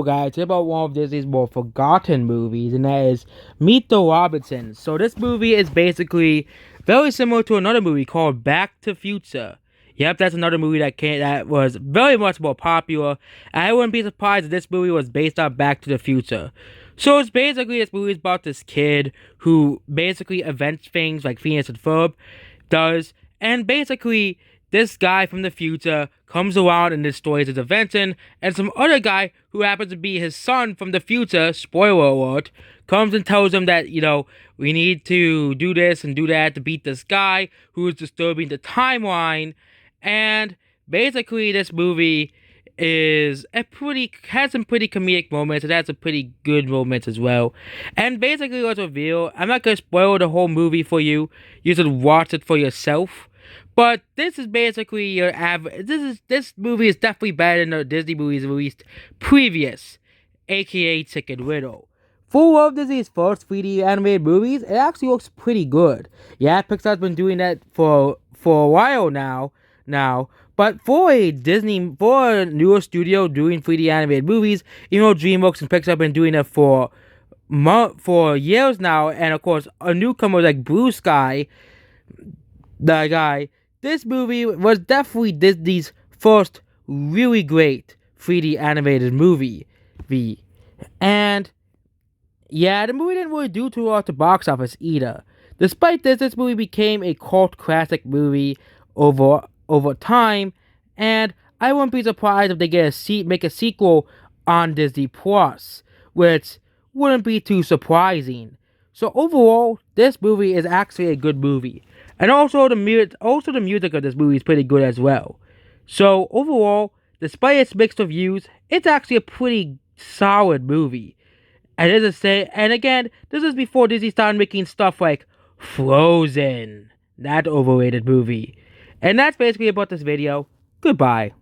Guys, it's about one of Disney's more forgotten movies, and that is Meet the Robinsons. So this movie is basically very similar to another movie called Back to Future. Yep, that's another movie that was very much more popular. I wouldn't be surprised if this movie was based on Back to the Future. So it's basically this movie is about this kid who basically invents things like Phineas and Ferb does, and basically this guy from the future comes around and destroys his invention, and some other guy who happens to be his son from the future, spoiler alert, comes and tells him that, we need to do this and do that to beat this guy who is disturbing the timeline. And basically, this movie has some pretty comedic moments. It has some pretty good moments as well. And basically, let's reveal. I'm not gonna spoil the whole movie for you. You should watch it for yourself. But this is basically your average. This movie is definitely better than the Disney movies released previous, aka Chicken Little. For one of Disney's first 3D animated movies, it actually looks pretty good. Yeah, Pixar's been doing that for a while now. But for a newer studio doing 3D animated movies, DreamWorks and Pixar have been doing it for years now, and of course, a newcomer like Blue Sky, the guy. This movie was definitely Disney's first really great 3D animated movie. And yeah, the movie didn't really do too well at the box office either. Despite this movie became a cult classic movie over time, and I wouldn't be surprised if they make a sequel on Disney Plus, which wouldn't be too surprising. So overall, this movie is actually a good movie. And also the music of this movie is pretty good as well. So overall, despite its mixed reviews, it's actually a pretty solid movie. And again, this is before Disney started making stuff like Frozen, that overrated movie. And that's basically about this video. Goodbye.